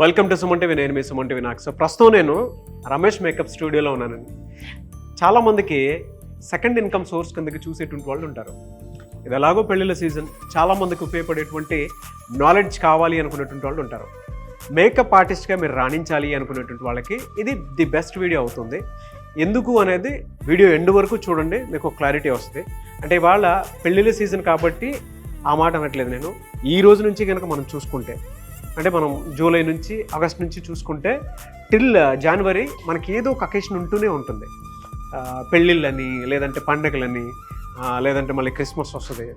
Welcome to Suman TV. నేను మీ Suman TV నాకు. So ప్రస్తుతం నేను రమేష్ మేకప్ స్టూడియోలో ఉన్నానండి. చాలామందికి సెకండ్ ఇన్కమ్ సోర్స్ కిందకి చూసేటువంటి వాళ్ళు ఉంటారు. ఇది ఎలాగో పెళ్ళిళ్ళ సీజన్, చాలామందికి ఉపయోగపడేటువంటి నాలెడ్జ్ కావాలి అనుకునేటువంటి వాళ్ళు ఉంటారు. మేకప్ ఆర్టిస్ట్గా మీరు రాణించాలి అనుకునేటువంటి వాళ్ళకి ఇది ది బెస్ట్ వీడియో అవుతుంది. ఎందుకు అనేది వీడియో ఎండ్ వరకు చూడండి, మీకు క్లారిటీ వస్తుంది. అంటే ఇవాళ పెళ్ళిళ్ళ సీజన్ కాబట్టి ఆ మాట అనట్లేదు నేను. ఈ రోజు నుంచి కనుక మనం చూసుకుంటే, అంటే మనం జూలై నుంచి ఆగస్ట్ నుంచి చూసుకుంటే టిల్ జనవరి మనకి ఏదో ఒక అకేషన్ ఉంటూనే ఉంటుంది. పెళ్ళిళ్ళని, లేదంటే పండగలని, లేదంటే మళ్ళీ క్రిస్మస్ వస్తుంది.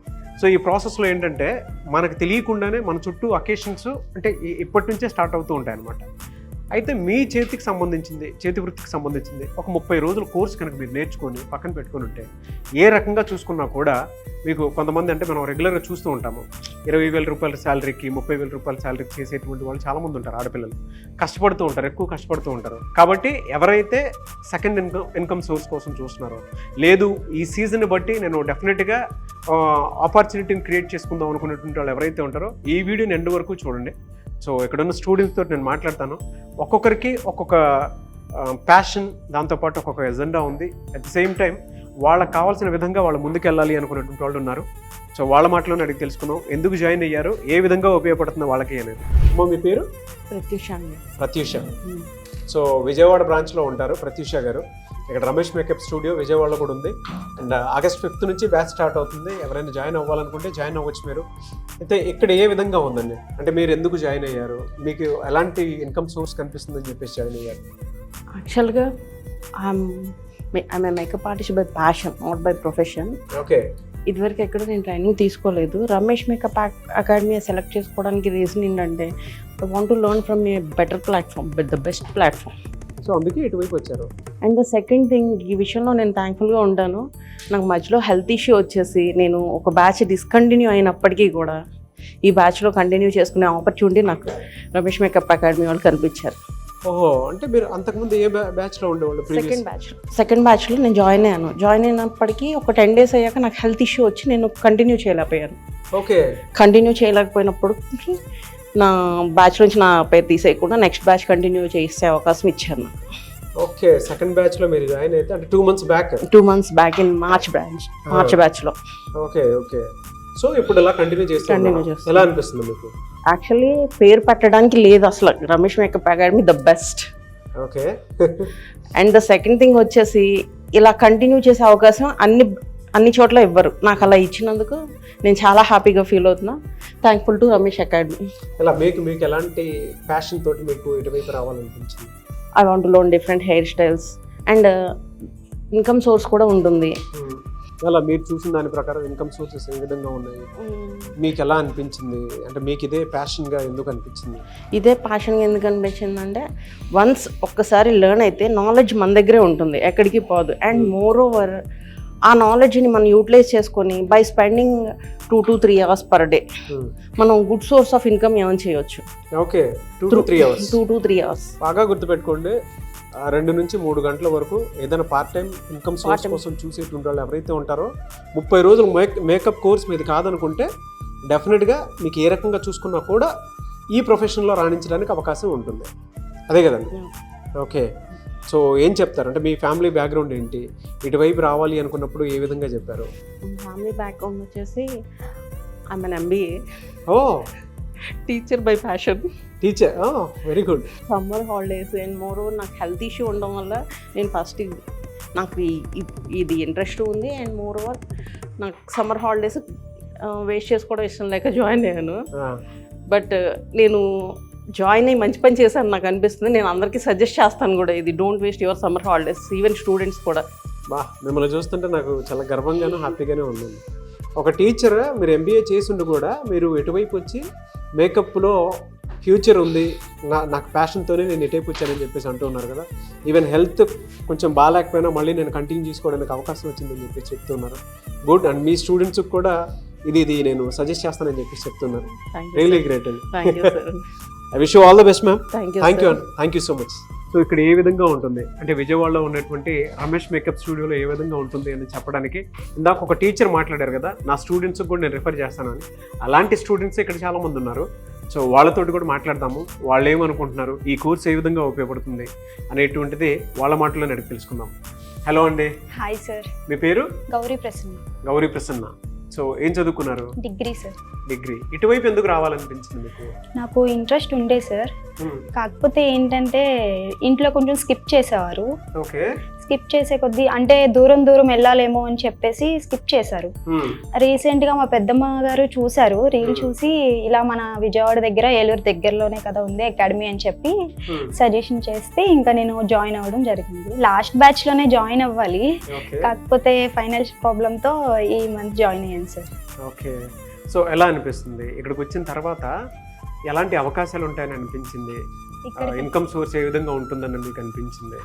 సో ఈ ప్రాసెస్లో ఏంటంటే మనకు తెలియకుండానే మన చుట్టూ అకేషన్స్ అంటే ఇప్పటి నుంచే స్టార్ట్ అవుతూ ఉంటాయి అన్నమాట. అయితే మీ చేతికి సంబంధించింది, చేతి వృత్తికి సంబంధించింది ఒక 30 రోజుల కోర్స్ కనుక మీరు నేర్చుకొని పక్కన పెట్టుకొని ఉంటే, ఏ రకంగా చూసుకున్నా కూడా మీకు కొంతమంది, అంటే మనం రెగ్యులర్గా చూస్తూ ఉంటాము, 20,000 రూపాయల శాలరీకి 30,000 రూపాయల శాలరీకి చేసేటువంటి వాళ్ళు చాలామంది ఉంటారు. ఆడపిల్లలు కష్టపడుతూ ఉంటారు, ఎక్కువ కష్టపడుతూ ఉంటారు. కాబట్టి ఎవరైతే సెకండ్ ఇన్కమ్ సోర్స్ కోసం చూస్తున్నారో, లేదు ఈ సీజన్ బట్టి నేను డెఫినెట్గా ఆపర్చునిటీని క్రియేట్ చేసుకుందాం అనుకునేటువంటి వాళ్ళు ఎవరైతే ఉంటారో, ఈ వీడియోని ఎండ్ వరకు చూడండి. సో ఇక్కడున్న స్టూడెంట్స్ తోటి నేను మాట్లాడతాను. ఒక్కొక్కరికి ఒక్కొక్క ప్యాషన్, దాంతోపాటు ఒక్కొక్క ఎజెండా ఉంది. అట్ ది సేమ్ టైం వాళ్ళకి కావాల్సిన విధంగా వాళ్ళు ముందుకెళ్ళాలి అనుకునేటువంటి వాళ్ళు ఉన్నారు. సో వాళ్ళ మాటలోనే అడిగి తెలుసుకుందాం, ఎందుకు జాయిన్ అయ్యారు, ఏ విధంగా ఉపయోగపడుతుంది వాళ్ళకి అనేది. మీ పేరు? ప్రత్యూష. సో విజయవాడ బ్రాంచ్లో ఉంటారు ప్రత్యూష గారు. ఇక్కడ రమేష్ మేకప్ స్టూడియో విజయవాడలో కూడా ఉంది. అండ్ ఆగస్ట్ 5th నుంచి బ్యాచ్ స్టార్ట్ అవుతుంది. ఎవరైనా జాయిన్ అవ్వాలనుకుంటే జాయిన్ అవ్వచ్చు మీరు. అయితే ఇక్కడ ఏ విధంగా ఉందండి, అంటే మీరు ఎందుకు జాయిన్ అయ్యారు, మీకు ఎలాంటి ఇన్కమ్ సోర్స్ కనిపిస్తుందని చెప్పేసి జాయిన్ అయ్యారు? యాక్చువల్గా I'm a makeup artist by passion, not by profession. Okay. ఇదివరకు ఎక్కడ నేను ట్రైనింగ్ తీసుకోలేదు. రమేష్ మేకప్ అకాడమీ సెలెక్ట్ చేసుకోవడానికి రీజన్ ఏంటంటే I want to learn from A better platform, the best platform. So అందుకే ఇటువైపు వచ్చారు. అండ్ ద సెకండ్ థింగ్, ఈ విషయంలో నేను థ్యాంక్ఫుల్గా ఉంటాను. నాకు మధ్యలో హెల్త్ ఇష్యూ వచ్చేసి నేను ఒక బ్యాచ్ డిస్కంటిన్యూ అయినప్పటికీ కూడా ఈ బ్యాచ్లో కంటిన్యూ చేసుకునే ఆపర్చునిటీ నాకు రమేష్ మేకప్ అకాడమీ వాళ్ళు కనిపించారు. ఓహో, అంటే మీరు అంతకుముందు ఏ బ్యాచ్లో ఉండేవాళ్ళు? సెకండ్ బ్యాచ్లో నేను జాయిన్ అయ్యాను. జాయిన్ అయినప్పటికీ ఒక 10 days అయ్యాక నాకు హెల్త్ ఇష్యూ వచ్చి నేను కంటిన్యూ చేయలేకపోయాను. ఓకే. కంటిన్యూ చేయలేకపోయినప్పుడు నా బ్యాచ్ నుంచి నా పేరు తీసేయకుండా నెక్స్ట్ బ్యాచ్ కంటిన్యూ చేసే అవకాశం ఇచ్చారు నాకు. ఓకే. సెకండ్ బ్యాచ్లో మీరు జాయిన్ అయితే అంటే 2 months back? 2 months back in March బ్యాచ్లో. ఓకే. ఓకే. సో ఇప్పుడు ఇలా కంటిన్యూ చేస్తాను. ఎలా అనిపిస్తుంది మీకు? యాక్చువల్లీ పేరు పెట్టడానికి లేదు అసలు. Ramesh makeup academy the best. Okay. And the second thing వచ్చేసి, ఇలా కంటిన్యూ చేసే అవకాశం అన్ని చోట్ల ఇవ్వరు. నాకు అలా ఇచ్చినందుకు నేను చాలా హ్యాపీగా ఫీల్ అవుతున్నా. Thankful to Ramesh academy. ఇలా మీకు ఎలాంటి ప్యాషన్ తోటి మీకు ఇటువైపు రావాలనిపించింది? I want to learn different hair styles and income source కూడా ఉంటుంది. అలా మీరు చూసిన దాని ప్రకారం ఇన్కమ్ సోర్సెస్ ఏ విధంగా ఉన్నాయి, మీకు ఎలా అనిపించింది? అంటే మీకు ఇదే ప్యాషన్గా ఎందుకు అనిపించింది? ఇదే ప్యాషన్గా ఎందుకు అనిపించింది అంటే, వన్స్ ఒక్కసారి లెర్న్ అయితే నాలెడ్జ్ మన దగ్గరే ఉంటుంది, ఎక్కడికి పోదు. అండ్ మోర్ ఓవర్ ఆ నాలెడ్జ్ని మనం యూటిలైజ్ చేసుకొని by spending 2 to 3 hours per day మనం good source of income earn చేయొచ్చు. ఓకే. 2 to 3 hours బాగా గుర్తుపెట్టుకోండి. 2 నుంచి 3 గంటల వరకు ఏదైనా పార్ట్ టైం ఇన్కమ్ సోర్స్ కోసం చూసేటువంటి వాళ్ళు ఎవరైతే ఉంటారో, 30 రోజులు మేకప్ కోర్స్ మీద కాదనుకుంటే డెఫినెట్గా మీకు ఏ రకంగా చూసుకున్నా కూడా ఈ ప్రొఫెషన్లో రాణించడానికి అవకాశం ఉంటుంది. అదే కదండి? ఓకే. సో ఏం చెప్తారు, అంటే మీ ఫ్యామిలీ బ్యాక్గ్రౌండ్ ఏంటి, ఇటువైపు రావాలి అనుకున్నప్పుడు ఏ విధంగా చెప్పారు? ఫ్యామిలీ బ్యాక్గ్రౌండ్ వచ్చేసి I'm an MBA. Oh, teacher by passion. Teacher. Very good. Summer holidays and moreover నాకు హెల్త్ ఇష్యూ ఉండడం వల్ల నేను ఫస్ట్ నాకు ఇది ఇంట్రెస్ట్ ఉంది. అండ్ మోర్ ఓవర్ నాకు సమ్మర్ హాలిడేస్ వేస్ట్ చేసుకోవడం ఇష్టం లేక జాయిన్ అయ్యాను. బట్ నేను జాయిన్ అయ్యి మంచి పని చేశాను నాకు అనిపిస్తుంది. నేను అందరికీ సజెస్ట్ చేస్తాను కూడా, ఇది don't waste your summer holidays, even students కూడా. మిమ్మల్ని చూస్తుంటే నాకు చాలా గర్వంగాను హ్యాపీగానే ఉంది. ఒక టీచర్, మీరు MBA చేసిండు కూడా మీరు ఎటువైపు వచ్చి మేకప్లో ఫ్యూచర్ ఉంది, నాకు ప్యాషన్తోనే నేను ఎటైపు వచ్చానని చెప్పేసి అంటూ ఉన్నారు కదా. ఈవెన్ హెల్త్ కొంచెం బాగాలేకపోయినా మళ్ళీ నేను కంటిన్యూ చేసుకోవడానికి అవకాశం వచ్చిందని చెప్పేసి చెప్తున్నారు. గుడ్. అండ్ మీ స్టూడెంట్స్కి కూడా ఇది నేను సజెస్ట్ చేస్తానని చెప్పేసి చెప్తున్నారు. రియలీ గ్రేట్ అండి. I wish you all the best ma'am. Thank you so much. So ఇక్కడ ఏ విధంగా ఉంటుంది, అంటే విజయవాడలో ఉన్నటువంటి రమేష్ మేకప్ స్టూడియోలో ఏ విధంగా ఉంటుంది అని చెప్పడానికి ఇందాక ఒక టీచర్ మాట్లాడారు కదా, నా స్టూడెంట్స్కి కూడా నేను రిఫర్ చేస్తానని. అలాంటి స్టూడెంట్స్ ఇక్కడ చాలామంది ఉన్నారు. సో వాళ్ళతోటి కూడా మాట్లాడదాము, వాళ్ళు ఏమనుకుంటున్నారు, ఈ కోర్స్ ఏ విధంగా ఉపయోగపడుతుంది అనేటువంటిది వాళ్ళ మాటల్లో అడిగి తెలుసుకుందాం. హలో అండి. Hi sir. మీ పేరు? గౌరీ ప్రసన్న. గౌరీ ప్రసన్న. సో ఏం చదువుకున్నారు? Degree sir. డిగ్రీ. ఇటువైపు ఎందుకు రావాలనిపించింది మీకు? నాకు ఇంట్రెస్ట్ ఉండే సార్, కాకపోతే ఏంటంటే ఇంట్లో కొంచెం స్కిప్ చేసేవారు. ఓకే. స్కిప్ చేసే కొద్దీ అంటే దూరం దూరం వెళ్ళాలేమో అని చెప్పేసి స్కిప్ చేశారు. రీసెంట్గా మా పెద్దమ్మ గారు చూశారు, రీల్ చూసి ఇలా మన విజయవాడ దగ్గర ఏలూరు దగ్గరలోనే కదా ఉంది అకాడమీ అని చెప్పి సజెషన్ చేస్తే ఇంకా నేను జాయిన్ అవ్వడం జరిగింది. లాస్ట్ బ్యాచ్లోనే జాయిన్ అవ్వాలి, కాకపోతే ఫైనాన్షియల్ ప్రాబ్లంతో ఈ మంత్ జాయిన్ అయ్యాను సార్. ఓకే. సో ఎలా అనిపిస్తుంది ఇక్కడికి వచ్చిన తర్వాత? ఎలాంటి అవకాశాలు ఉంటాయని అనిపించింది? ఇన్కమ్ సోర్స్ ఏ విధంగా ఉంటుందని మీకు అనిపించింది?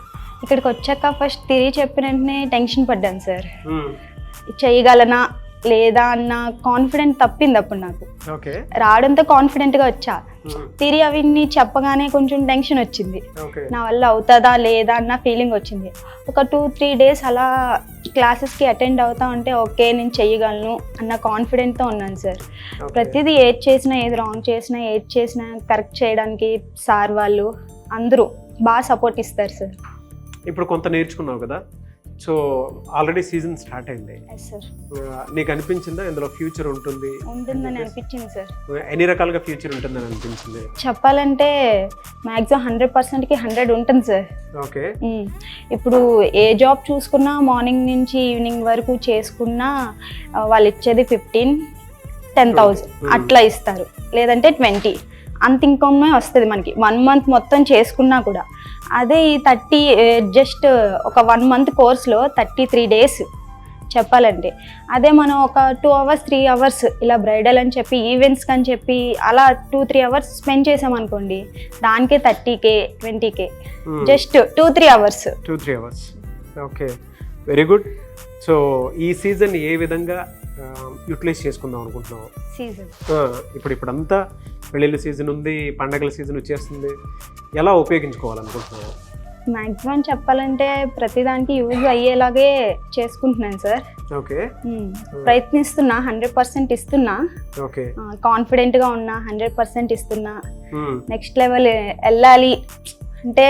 ఇక్కడికి వచ్చాక ఫస్ట్ తిరిగి చెప్పిన వెంటనే టెన్షన్ పడ్డాను సార్. చేయగలనా లేదా అన్న కాన్ఫిడెంట్ తప్పింది అప్పుడు నాకు. రావడంతో కాన్ఫిడెంట్గా వచ్చా, తిరిగి అవన్నీ చెప్పగానే కొంచెం టెన్షన్ వచ్చింది, నా వల్ల అవుతుందా లేదా అన్న ఫీలింగ్ వచ్చింది. ఒక 2-3 డేస్ అలా క్లాసెస్కి అటెండ్ అవుతా ఉంటే ఓకే నేను చెయ్యగలను అన్న కాన్ఫిడెంట్తో ఉన్నాను సార్. ప్రతిదీ ఏది చేసినా, ఏది రాంగ్ చేసినా, ఏది చేసినా కరెక్ట్ చేయడానికి సార్ వాళ్ళు అందరూ బాగా సపోర్ట్ ఇస్తారు సార్. ఇప్పుడు కొంత నేర్చుకున్నావు కదా, సో ఆల్రెడీ సీజన్ స్టార్ట్ అయింది. నీకు అనిపించిందా ఇందులో ఫ్యూచర్ ఉంటుందని అనిపించింది సార్? ఎన్ని రకాలుగా ఫ్యూచర్ ఉంటుందని అనిపించింది? చెప్పాలంటే మ్యాక్సిమం 100%కి 100 ఉంటుంది సార్. ఓకే. ఇప్పుడు ఏ జాబ్ చూసుకున్నా మార్నింగ్ నుంచి ఈవినింగ్ వరకు చేసుకున్నా వాళ్ళు ఇచ్చేది 15-10,000 అట్లా ఇస్తారు, లేదంటే 20 అంత ఇన్కమే వస్తుంది మనకి 1 మంత్ మొత్తం చేసుకున్నా కూడా. అదే ఈ 30 జస్ట్ ఒక 1 మంత్ కోర్స్లో 33 డేస్ చెప్పాలంటే, అదే మనం ఒక 2 hours 3 hours ఇలా బ్రైడల్ అని చెప్పి ఈవెంట్స్కి అని చెప్పి అలా 2-3 hours స్పెండ్ చేసామనుకోండి, దానికే 30K 20K just 2-3 hours. Okay, very good. So ఈ సీజన్ ఏ విధంగా యూటిలైజ్ చేసుకుందాం అనుకుంటున్నావు? సీజన్ ఇప్పుడంతా పెళ్ళిళ్ళ సీజన్ ఉంది, పండగల సీజన్ వచ్చేస్తుంది, ఎలా ఉపయోగించుకోవాలనుకుంటున్నావు? మ్యాక్సిమం చెప్పాలంటే ప్రతిదానికి యూజ్ అయ్యేలాగే చేసుకుంటున్నాను సార్. ఓకే. ప్రయత్నిస్తున్నా, 100% ఇస్తున్నా. ఓకే. కాన్ఫిడెంట్గా ఉన్నా, 100% ఇస్తున్నా. నెక్స్ట్ లెవెల్ వెళ్ళాలి అంటే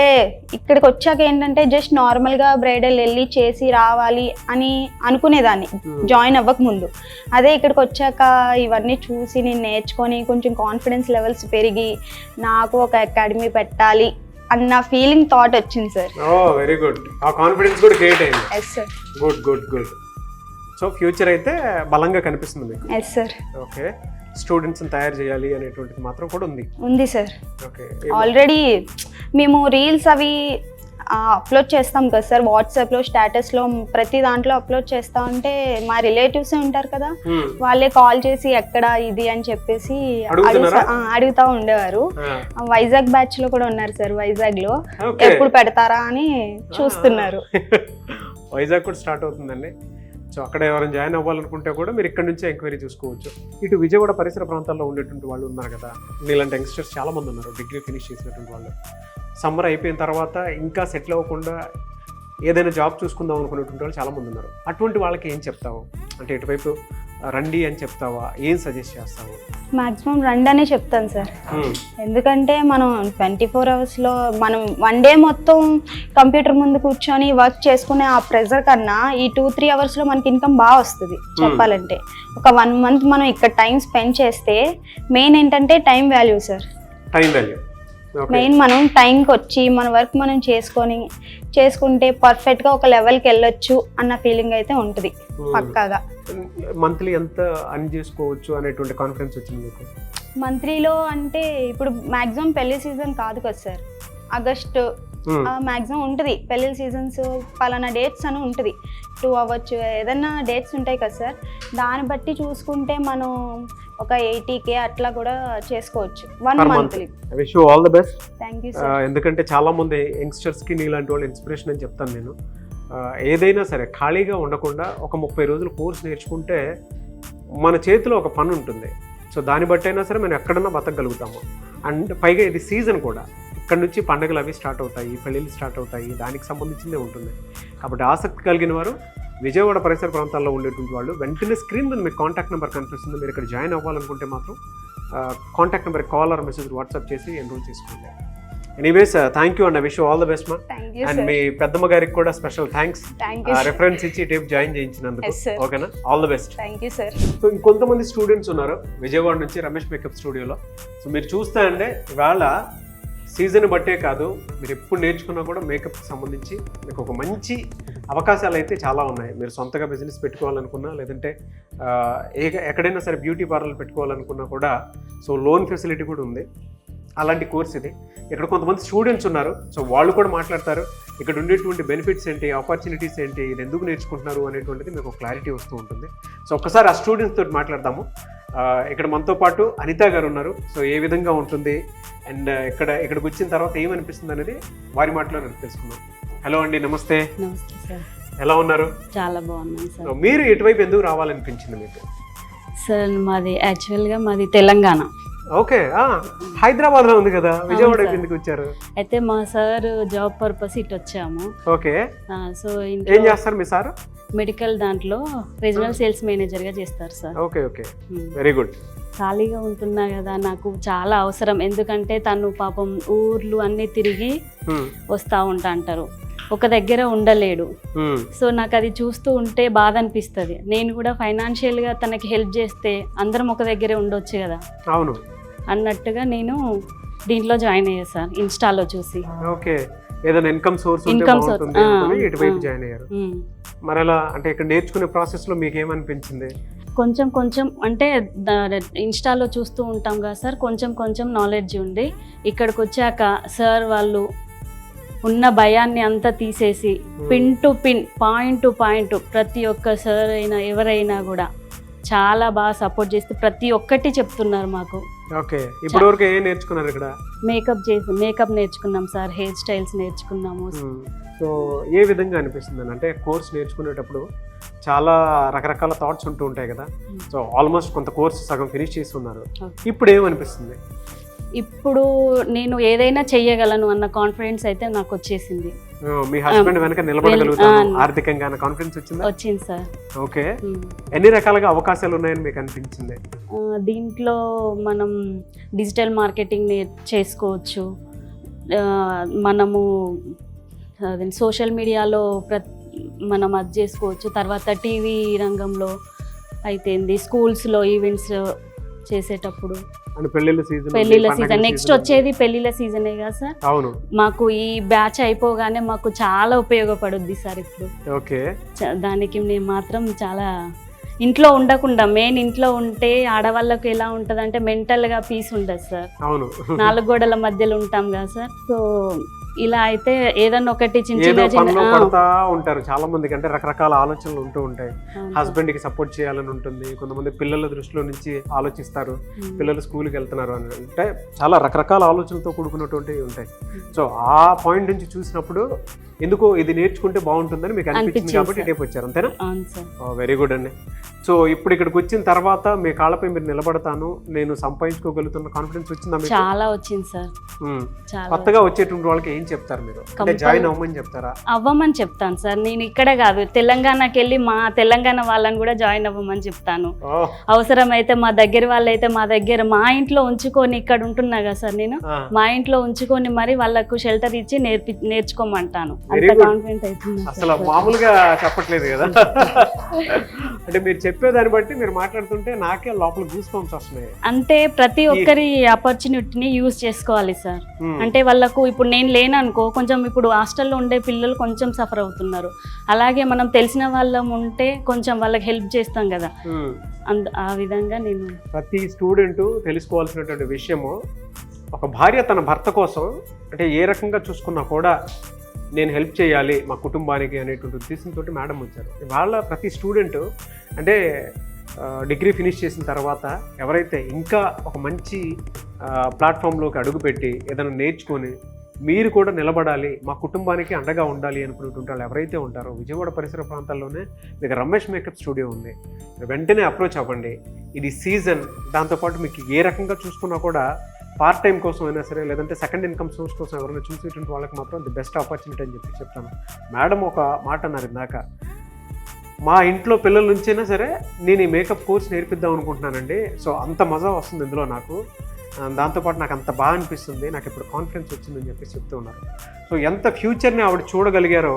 ఇక్కడికి వచ్చాక ఏంటంటే జస్ట్ నార్మల్గా బ్రైడల్ వెళ్ళి చేసి రావాలి అని అనుకునేదాన్ని జాయిన్ అవ్వక ముందు. అదే ఇక్కడికి వచ్చాక ఇవన్నీ చూసి నేను నేర్చుకొని కొంచెం కాన్ఫిడెన్స్ లెవెల్స్ పెరిగి నాకు ఒక అకాడమీ పెట్టాలి అన్న ఫీలింగ్ థాట్ వచ్చింది సార్. Very good. ఆ కాన్ఫిడెన్స్ కూడా క్రియేట్ అయింది. Yes sir. Good good good. So future అయితే బలంగా కనిపిస్తుంది మీకు? Yes sir. ఓకే. స్టూడెంట్స్ని తయారు చేయాలి అనేటువంటిది మాత్రం కూడా ఉంది సార్. ఓకే. ఆల్రెడీ మేము రీల్స్ అవి అప్లోడ్ చేస్తాం కదా సార్, వాట్సాప్లో స్టేటస్లో ప్రతి దాంట్లో అప్లోడ్ చేస్తా ఉంటే మా రిలేటివ్సే ఉంటారు కదా, వాళ్ళే కాల్ చేసి ఎక్కడ ఇది అని చెప్పేసి అడుగుతా ఉండేవారు. వైజాగ్ బ్యాచ్లో కూడా ఉన్నారు సార్, వైజాగ్లో ఎప్పుడు పెడతారా అని చూస్తున్నారు. వైజాగ్ కూడా స్టార్ట్ అవుతుందండి. సో అక్కడ ఎవరైనా జాయిన్ అవ్వాలనుకుంటే కూడా మీరు ఇక్కడ నుంచే ఎంక్వైరీ చూసుకోవచ్చు. ఇటు విజయవాడ పరిసర ప్రాంతాల్లో ఉండేటువంటి వాళ్ళు ఉన్నారు కదా, నీలాంటి యంగ్స్టర్స్ చాలామంది ఉన్నారు, డిగ్రీ ఫినిష్ చేసినటువంటి వాళ్ళు. సమ్మర్ అయిపోయిన తర్వాత ఇంకా సెటిల్ అవ్వకుండా ఏదైనా జాబ్ చూసుకుందాం అనుకునేటువంటి వాళ్ళు చాలామంది ఉన్నారు. అటువంటి వాళ్ళకి ఏం చెప్తావు? అంటే ఇటువైపు రండి అని చెప్తావా? ఏం సజెస్ట్ చేస్తావు? మ్యాక్సిమం రండి అనే చెప్తాను సార్. ఎందుకంటే మనం 24 hours మనం 1 day మొత్తం కంప్యూటర్ ముందు కూర్చొని వర్క్ చేసుకునే ఆ ప్రెజర్ కన్నా ఈ 2-3 hours మనకి ఇన్కమ్ బాగా వస్తుంది. చెప్పాలంటే ఒక 1 month మనం ఇక్కడ టైం స్పెండ్ చేస్తే మెయిన్ ఏంటంటే time value sir. Time value main మనం టైంకి వచ్చి మన వర్క్ మనం చేసుకుంటే పర్ఫెక్ట్గా ఒక లెవెల్కి వెళ్ళొచ్చు అన్న ఫీలింగ్ అయితే ఉంటుంది పక్కాగా. మంత్లీ ఎంత అర్న్ చేసుకోవచ్చు అనేటువంటి కాన్ఫిడెన్స్ వచ్చింది మీకు? మంత్లీలో అంటే ఇప్పుడు మ్యాక్సిమం పెళ్లి సీజన్ కాదు కదా సార్, ఆగస్ట్ మ్యాక్సిమం ఉంటుంది పెళ్లి సీజన్స్, పలానా డేట్స్ అని ఉంటుంది 2 అవ్వచ్చు, ఏదన్నా డేట్స్ ఉంటాయి కదా సార్. దాన్ని బట్టి చూసుకుంటే మనం ఒక 80K అట్లా కూడా చేసుకోవచ్చు 1 month. I wish you all the best. Thank you sir. ఎందుకంటే చాలా మంది యంగ్స్టర్స్కి నీలాంటి వాళ్ళు ఇన్స్పిరేషన్ అని చెప్తాను నేను. ఏదైనా సరే ఖాళీగా ఉండకుండా ఒక 30 రోజులు కోర్స్ నేర్చుకుంటే మన చేతిలో ఒక పని ఉంటుంది. సో దాన్ని బట్టి అయినా సరే మనం ఎక్కడన్నా బతకగలుగుతాము. అండ్ పైగా ఇది సీజన్ కూడా, ఇక్కడ నుంచి పండుగలు అవి స్టార్ట్ అవుతాయి, పెళ్ళిళ్ళు స్టార్ట్ అవుతాయి, దానికి సంబంధించిందే ఉంటుంది. కాబట్టి ఆసక్తి కలిగిన వారు విజయవాడ పరిసర ప్రాంతాల్లో ఉండేటువంటి వాళ్ళు వెంటనే స్క్రీన్ మీద మీకు కాంటాక్ట్ నెంబర్ కనిపిస్తుంది. మీరు ఇక్కడ జాయిన్ అవ్వాలనుకుంటే మాత్రం contact number call or message WhatsApp చేసి ఎన్రోల్ చేసుకోండి. Anyways thank you and I wish all the best మా. అండ్ మీ పెద్దమ్మ గారికి కూడా స్పెషల్ థ్యాంక్స్ రెఫరెన్స్ ఇచ్చి టేప్ జాయిన్ చేయించినందుకు. ఓకేనా, all the best. Thank you sir. So ఇంకొంతమంది స్టూడెంట్స్ ఉన్నారు విజయవాడ నుంచి రమేష్ మేకప్ స్టూడియోలో. సో మీరు చూస్తే అంటే ఇవాళ సీజన్ బట్టే కాదు, మీరు ఎప్పుడు నేర్చుకున్నా కూడా మేకప్కి సంబంధించి మీకు ఒక మంచి అవకాశాలు అయితే చాలా ఉన్నాయి. మీరు సొంతగా బిజినెస్ పెట్టుకోవాలనుకున్నా, లేదంటే ఎక్కడైనా సరే బ్యూటీ పార్లర్ పెట్టుకోవాలనుకున్నా కూడా సో లోన్ ఫెసిలిటీ కూడా ఉంది. అలాంటి కోర్స్ ఇది. ఇక్కడ కొంతమంది స్టూడెంట్స్ ఉన్నారు, సో వాళ్ళు కూడా మాట్లాడతారు. ఇక్కడ ఉండేటువంటి బెనిఫిట్స్ ఏంటి, ఆపర్చునిటీస్ ఏంటి, ఇది ఎందుకు నేర్చుకుంటున్నారు అనేటువంటిది మీకు క్లారిటీ వస్తూ ఉంటుంది. సో ఒక్కసారి ఆ స్టూడెంట్స్ తోటి మాట్లాడదాము. ఇక్కడ మనతో పాటు అనిత గారు ఉన్నారు. సో ఏ విధంగా ఉంటుంది అండ్ ఇక్కడికి వచ్చిన తర్వాత ఏమనిపిస్తుంది అనేది వారి మాటలో తెలుసుకుందాం. హలో అండి, నమస్తే. నమస్తే సార్. ఎలా ఉన్నారు? చాలా బాగున్నాను సార్. మీరు ఎటువైపు ఎందుకు రావాలనిపించింది మీకు? సార్ మాది యాక్చువల్గా మాది తెలంగాణ. ఓకే, హైదరాబాద్ లో ఉంది కదా, విజయవాడ ఎందుకు వచ్చారు? అయితే మా సార్ జాబ్ పర్పస్ ఇటు వచ్చాము. ఓకే, సో ఏం చేస్తారు మీ సార్? మెడికల్ దాంట్లో రీజనల్ సేల్స్ మేనేజర్ గా చేస్తారు sir. Okay okay, very good. ఖాళీగా ఉంటున్నా కదా, నాకు చాలా అవసరం. ఎందుకంటే తను పాపం ఊర్లు అన్ని తిరిగి వస్తా ఉంటా అంటారు, ఒక దగ్గర ఉండలేడు. సో నాకు అది చూస్తూ ఉంటే బాధ అనిపిస్తుంది. నేను కూడా ఫైనాన్షియల్ గా తనకి హెల్ప్ చేస్తే అందరం ఒక దగ్గరే ఉండొచ్చు కదా. అవును అన్నట్టుగా నేను దీంట్లో జాయిన్ అయ్యా సార్, ఇన్స్టాలో చూసి. ఓకే, ఏదైనా ఇన్కమ్ సోర్స్ ఇటువైపు జాయిన్ అయ్యారు. మరి అలా అంటే ఇక్కడ నేర్చుకునే ప్రాసెస్ లో మీకు ఏమనిపించింది? కొంచెం కొంచెం అంటే ఇన్స్టాలో చూస్తూ ఉంటాం కదా సార్, కొంచెం కొంచెం నాలెడ్జ్ ఉంది. ఇక్కడికి వచ్చాక సార్ వాళ్ళు ఉన్న భయాన్ని అంతా తీసేసి pin to pin, point to point, ప్రతి ఒక్క సార్ అయినా ఎవరైనా కూడా చాలా బాగా సపోర్ట్ చేస్తే ప్రతి ఒక్కటి చెప్తున్నారు మాకు. ఓకే, ఇప్పటివరకు ఏం నేర్చుకున్నారు ఇక్కడ? మేకప్ నేర్చుకున్నాం సార్, హెయిర్ స్టైల్స్ నేర్చుకున్నాము. సో ఏ విధంగా అనిపిస్తుంది అంటే కోర్స్ నేర్చుకునేటప్పుడు చాలా రకరకాల థాట్స్ ఉంటూ ఉంటాయి కదా. సో ఆల్మోస్ట్ కొంత కోర్స్ సగం ఫినిష్ చేస్తున్నారు, ఇప్పుడు ఏమనిపిస్తుంది? ఇప్పుడు నేను ఏదైనా చెయ్యగలను అన్న కాన్ఫిడెన్స్ అయితే నాకు వచ్చేసింది. మీ హస్బెండ్ వెనక నిలబడగలుగుతాను ఆర్థికంగా కాన్ఫిడెన్స్ వచ్చింది? వచ్చింది సార్. ఓకే, ఎన్ని రకాలుగా అవకాశాలు ఉన్నాయని మీకు అనిపించింది? దీంట్లో మనం డిజిటల్ మార్కెటింగ్ చేసుకోవచ్చు, మనము సోషల్ మీడియాలో మనం అది చేసుకోవచ్చు. తర్వాత టీవీ రంగంలో అయితే స్కూల్స్లో ఈవెంట్స్ చేసేటప్పుడు, పెళ్లిళ్ళ సీజన్ నెక్స్ట్ వచ్చేది పెళ్లిళ్ళ సీజనే కదా సార్. అవును, మాకు ఈ బ్యాచ్ అయిపోగానే మాకు చాలా ఉపయోగపడుద్ది సార్. ఇప్పుడు ఓకే, దానికి నేను మాత్రం చాలా ఇంట్లో ఉండకుండా, మెయిన్ ఇంట్లో ఉంటే ఆడవాళ్ళకు ఎలా ఉంటుంది అంటే మెంటల్గా పీస్ ఉండదు సార్. అవును, 4 గోడల మధ్యలో ఉంటాం కదా సార్. సో ఇలా అయితే ఏదన్నా ఒకటి చిన్న పడతా ఉంటారు చాలా మందికి, అంటే రకరకాల ఆలోచనలు ఉంటూ ఉంటాయి. హస్బెండ్ కి సపోర్ట్ చేయాలని ఉంటుంది, కొంతమంది పిల్లల దృష్టిలో నుంచి ఆలోచిస్తారు, పిల్లలు స్కూల్కి వెళ్తున్నారు అని, అంటే చాలా రకరకాల ఆలోచనలతో కూడుకున్నటువంటివి ఉంటాయి. సో ఆ పాయింట్ నుంచి చూసినప్పుడు ఎందుకో ఇది నేర్చుకుంటే బాగుంటుందని మీకు అనిపించింది కాబట్టి ఇటే వచ్చారు, అంతేనా? వెరీ గుడ్ అండి. సో ఇప్పుడు ఇక్కడికి వచ్చిన తర్వాత మీ కాళ్ళపై మీరు నిలబడతాను, నేను సంపాదించుకోగలుగుతున్న కాన్ఫిడెన్స్ వచ్చిందా? చాలా వచ్చింది సార్. కొత్తగా వచ్చేటువంటి వాళ్ళకి ఏం చెప్తారు మీరు? జాయిన్ అవ్వమని చెప్తారా? అవ్వమని చెప్తాను సార్. నేను ఇక్కడే కాదు, తెలంగాణకి వెళ్ళి మా తెలంగాణ వాళ్ళని కూడా జాయిన్ అవ్వమని చెప్తాను. అవసరమైతే మా దగ్గర వాళ్ళైతే మా ఇంట్లో ఉంచుకొని, ఇక్కడ ఉంటున్నా కదా సార్ నేను, మా ఇంట్లో ఉంచుకొని మరి వాళ్ళకు షెల్టర్ ఇచ్చి నేర్చుకోమంటాను. అంత కాన్ఫిడెంట్ అవుతుంది. అసలు మామూలుగా చెప్పట్లేదు కదా. అంటే మీరు చెప్పేదాన్ని బట్టి, మీరు మాట్లాడుతుంటే నాకే లోపల గూస్ బంప్స్ వస్తున్నాయి. అంటే ప్రతి ఒక్కరి ఆపర్చునిటీని యూజ్ చేసుకోవాలి సార్. అంటే వాళ్ళకు ఇప్పుడు నేను లేననుకో, కొంచెం ఇప్పుడు హాస్టల్లో ఉండే పిల్లలు కొంచెం సఫర్ అవుతున్నారు. అలాగే మనం తెలిసిన వాళ్ళం ఉంటే కొంచెం వాళ్ళకి హెల్ప్ చేస్తాం కదా. ఆ విధంగా నేను ప్రతి స్టూడెంట్ తెలుసుకోవాల్సినటువంటి విషయము, ఒక భార్య తన భర్త కోసం అంటే ఏ రకంగా చూసుకున్నా కూడా నేను హెల్ప్ చేయాలి మా కుటుంబానికి అనేటువంటి ఉద్దేశంతో మేడం వచ్చారు. వాళ్ళ ప్రతి స్టూడెంట్ అంటే డిగ్రీ ఫినిష్ చేసిన తర్వాత ఎవరైతే ఇంకా ఒక మంచి ప్లాట్ఫామ్లోకి అడుగుపెట్టి ఏదైనా నేర్చుకొని మీరు కూడా నిలబడాలి, మా కుటుంబానికి అండగా ఉండాలి అనుకునేటువంటి వాళ్ళు ఎవరైతే ఉంటారో విజయవాడ పరిసర ప్రాంతాల్లోనే మీకు రమేష్ మేకప్ స్టూడియో ఉంది. వెంటనే అప్రోచ్ అవ్వండి. ఇది సీజన్, దాంతోపాటు మీకు ఏ రకంగా చూసుకున్నా కూడా పార్ట్ టైం కోసం అయినా సరే, లేదంటే సెకండ్ ఇన్కమ్ సోర్స్ కోసం ఎవరైనా చూసేటువంటి వాళ్ళకి మాత్రం ది బెస్ట్ ఆపర్చునిటీ అని చెప్తాను. మేడం ఒక మాట అన్నారు ఇందాక, మా ఇంట్లో పిల్లల నుంచైనా సరే నేను ఈ మేకప్ కోర్స్ నేర్పిద్దాం అనుకుంటున్నానండి. సో అంత మజా వస్తుంది ఇందులో నాకు. దాంతోపాటు నాకు అంత బాగా అనిపిస్తుంది, నాకు ఇప్పుడు కాన్ఫిడెన్స్ వచ్చిందని చెప్పేసి చెప్తూ ఉన్నారు. సో ఎంత ఫ్యూచర్ని ఆవిడ చూడగలిగారో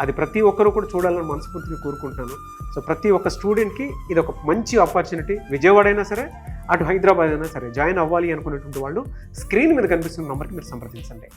అది ప్రతి ఒక్కరు కూడా చూడాలని మనస్ఫూర్తిగా కోరుకుంటున్నాను. సో ప్రతి ఒక్క స్టూడెంట్కి ఇది ఒక మంచి ఆపర్చునిటీ. విజయవాడ అయినా సరే, అటు హైదరాబాద్ అయినా సరే జాయిన్ అవ్వాలి అనుకునేటువంటి వాళ్ళు స్క్రీన్ మీద కనిపిస్తున్న నెంబర్కి మీరు సంప్రదించండి.